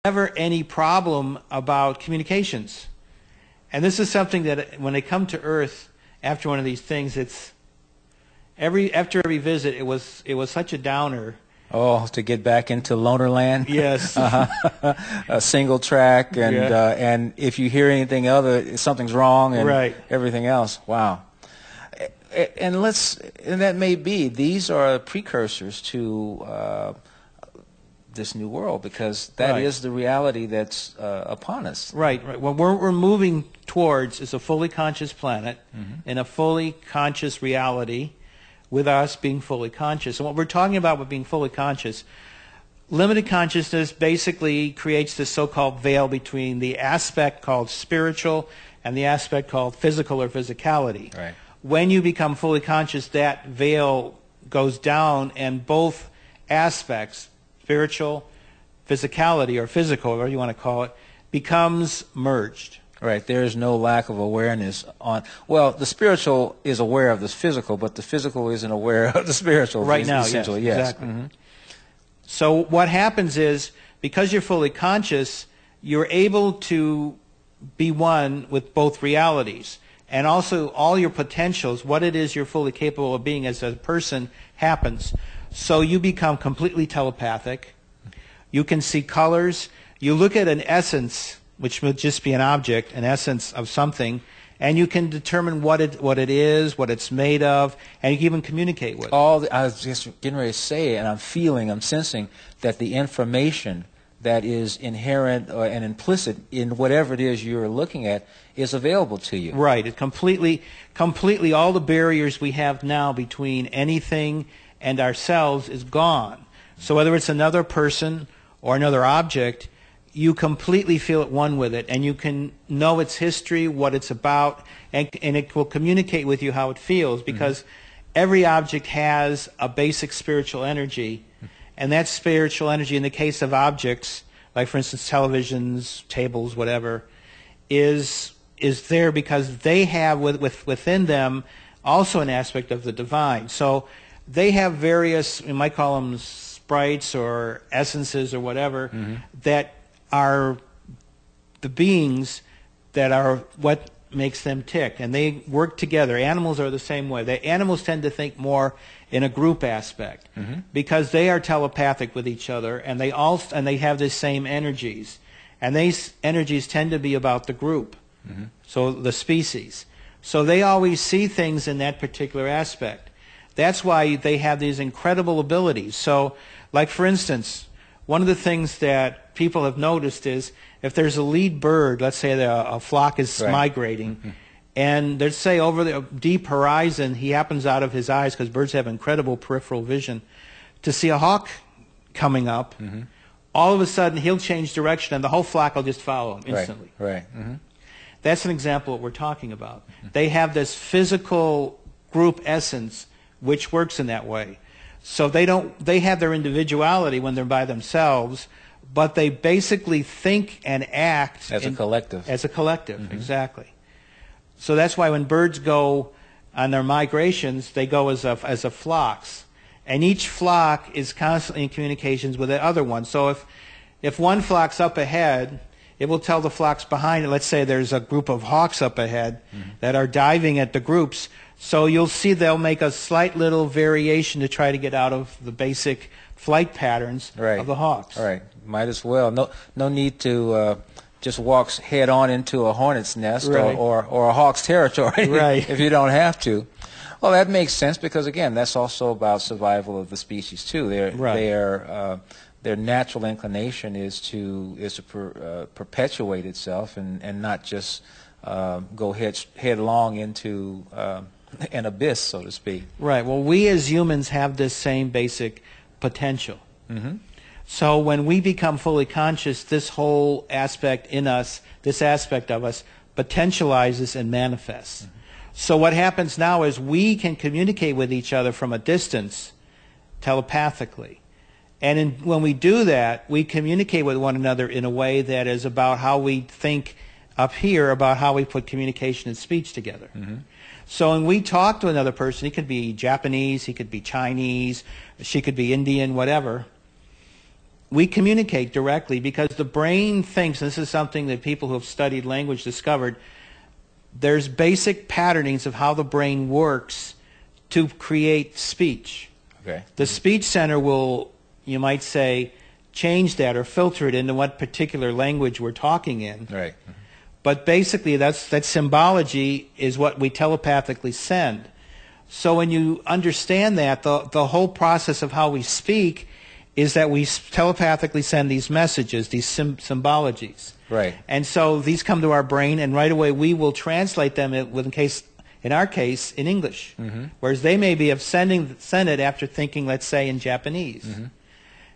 never any problem about communications. And this is something that when they come to Earth after one of these things, it's after every visit, it was such a downer. Oh, to get back into loner land? Yes. A single track, and and if you hear anything other, something's wrong, and right. everything else. Wow. And that may be, these are precursors to this new world, because that right. is the reality that's upon us. Right, right. What we're moving towards is a fully conscious planet and a fully conscious reality, with us being fully conscious. And what we're talking about with being fully conscious, limited consciousness basically creates this so-called veil between the aspect called spiritual and the aspect called physical or physicality. Right. When you become fully conscious, that veil goes down, and both aspects, spiritual, physicality, or physical, whatever you want to call it, becomes merged. Right. There is no lack of awareness on. Well, the spiritual is aware of the physical, but the physical isn't aware of the spiritual. Right now, essentially, yes. yes. Exactly. So what happens is, because you're fully conscious, you're able to be one with both realities. And also all your potentials, what it is you're fully capable of being as a person, happens. So you become completely telepathic. You can see colors. You look at an essence, which would just be an object, an essence of something, and you can determine what it is, what it's made of, and you can even communicate with it. I was just getting ready to say, and I'm sensing that the information that is inherent and implicit in whatever it is you're looking at is available to you. Right. It completely all the barriers we have now between anything and ourselves is gone. So whether it's another person or another object, you completely feel at one with it, and you can know its history, what it's about, and it will communicate with you how it feels, because every object has a basic spiritual energy. And that spiritual energy, in the case of objects, like for instance televisions, tables, whatever, is there because they have within them also an aspect of the divine. So they have various, we might call them sprites or essences or whatever, that are the beings that are what makes them tick, and they work together. Animals are the same way. Animals tend to think more in a group aspect because they are telepathic with each other, and they have the same energies, and these energies tend to be about the group, so the species. So they always see things in that particular aspect. That's why they have these incredible abilities. So, like for instance, one of the things that people have noticed is if there's a lead bird, let's say a flock is migrating, and let's say over the deep horizon, he happens out of his eyes, because birds have incredible peripheral vision, to see a hawk coming up, all of a sudden he'll change direction and the whole flock will just follow him instantly. Right. That's an example of what we're talking about. They have this physical group essence which works in that way. So they have their individuality when they're by themselves, but they basically think and act as a collective. As a collective, exactly. So that's why when birds go on their migrations, they go as a flocks, and each flock is constantly in communications with the other one. So if one flock's up ahead, it will tell the flocks behind it. Let's say there's a group of hawks up ahead that are diving at the groups. So you'll see they'll make a slight little variation to try to get out of the basic flight patterns of the hawks. Right. Might as well. No need to just walk head on into a hornet's nest or a hawk's territory if you don't have to. Well, that makes sense, because again, that's also about survival of the species too. Their natural inclination is to perpetuate itself and not just go headlong into an abyss, so to speak. Right. Well, we as humans have this same basic potential. So when we become fully conscious, this whole aspect in us, this aspect of us, potentializes and manifests. So what happens now is we can communicate with each other from a distance, telepathically. And when we do that, we communicate with one another in a way that is about how we think up here, about how we put communication and speech together. So when we talk to another person, he could be Japanese, he could be Chinese, she could be Indian, whatever, we communicate directly because the brain thinks, and this is something that people who have studied language discovered, there's basic patternings of how the brain works to create speech. Okay. The speech center will, you might say, change that or filter it into what particular language we're talking in. Right. But basically, that symbology is what we telepathically send. So when you understand that, the whole process of how we speak is that we telepathically send these messages, these symbologies. Right. And so these come to our brain, and right away we will translate them in our case, in English. Mm-hmm. Whereas they may be send it after thinking, let's say, in Japanese. Mm-hmm.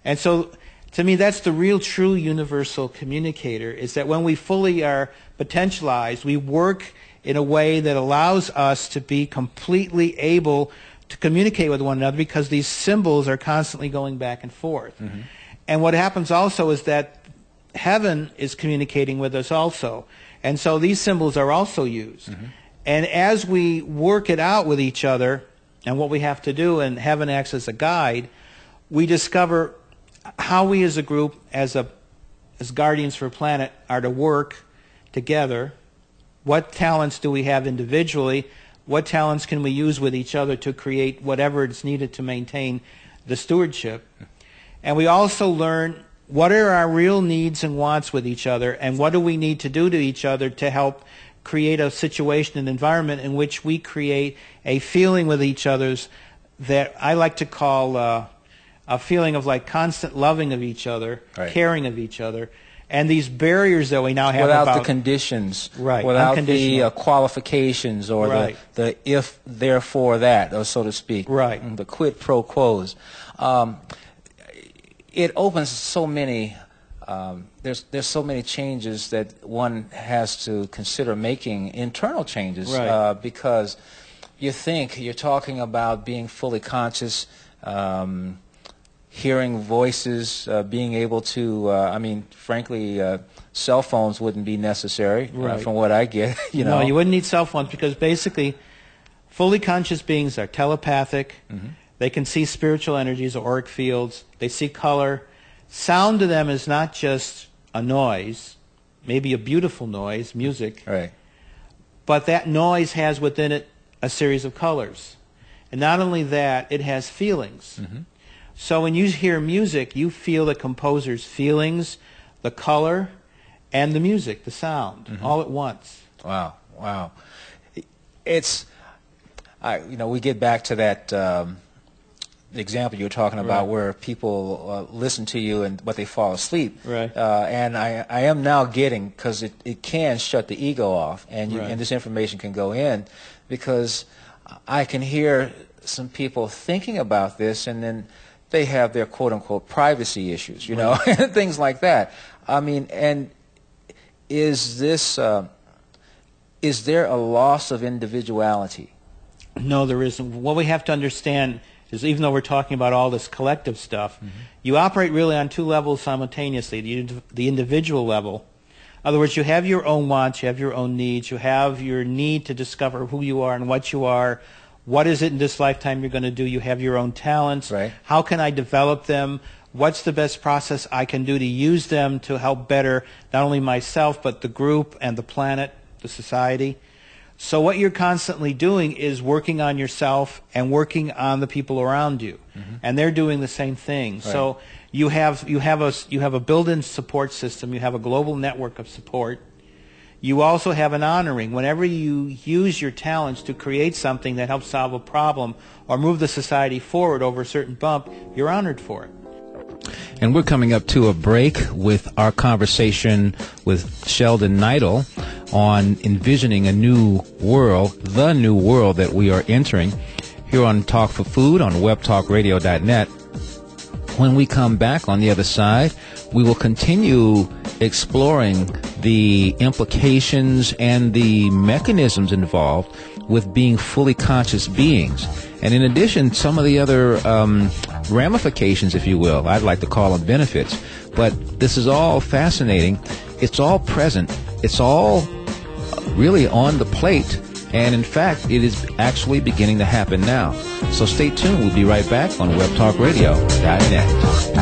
And so, to me, that's the real, true, universal communicator, is that when we fully are potentialized, we work in a way that allows us to be completely able to communicate with one another because these symbols are constantly going back and forth. Mm-hmm. And what happens also is that heaven is communicating with us also. And so these symbols are also used. Mm-hmm. And as we work it out with each other, and what we have to do, and heaven acts as a guide, we discover how we as a group, as guardians for a planet, are to work together. What talents do we have individually? What talents can we use with each other to create whatever is needed to maintain the stewardship? And we also learn what are our real needs and wants with each other, and what do we need to do to each other to help create a situation, an environment in which we create a feeling with each other's that I like to call a feeling of like constant loving of each other, right. Caring of each other. And these barriers that we now have without the conditions, right? Without the qualifications or right. the if, therefore, that, or so to speak, right? The quid pro quos. It opens so many. There's so many changes that one has to consider making, internal changes, right. Because you're talking about being fully conscious. Hearing voices, being able to, frankly, cell phones wouldn't be necessary, right. From what I get. No, you wouldn't need cell phones because basically fully conscious beings are telepathic. Mm-hmm. They can see spiritual energies or auric fields. They see color. Sound to them is not just a noise, maybe a beautiful noise, music, right. But that noise has within it a series of colors. And not only that, it has feelings. Mm-hmm. So when you hear music, you feel the composer's feelings, the color, and the music, the sound, mm-hmm. all at once. Wow, wow. It's, we get back to that example you were talking about, right. Where people listen to you and but they fall asleep. Right. And I am now getting, because it can shut the ego off, and right. and this information can go in, because I can hear some people thinking about this, and then they have their quote-unquote privacy issues, you know, and things like that. I mean, and is there a loss of individuality? No, there isn't. What we have to understand is, even though we're talking about all this collective stuff, mm-hmm. you operate really on two levels simultaneously, the individual level. In other words, you have your own wants, you have your own needs, you have your need to discover who you are and what you are. What is it in this lifetime you're going to do? You have your own talents. Right. How can I develop them? What's the best process I can do to use them to help better not only myself, but the group and the planet, the society? So what you're constantly doing is working on yourself and working on the people around you. Mm-hmm. And they're doing the same thing. Right. So you have a built-in support system. You have a global network of support. You also have an honoring. Whenever you use your talents to create something that helps solve a problem or move the society forward over a certain bump, you're honored for it. And we're coming up to a break with our conversation with Sheldan Nidle on envisioning a new world, the new world that we are entering, here on Talk for Food on WebTalkRadio.net. When we come back on the other side, we will continue exploring the implications and the mechanisms involved with being fully conscious beings. And in addition, some of the other ramifications, if you will, I'd like to call them benefits. But this is all fascinating. It's all present. It's all really on the plate. And in fact, it is actually beginning to happen now. So stay tuned. We'll be right back on WebTalkRadio.net.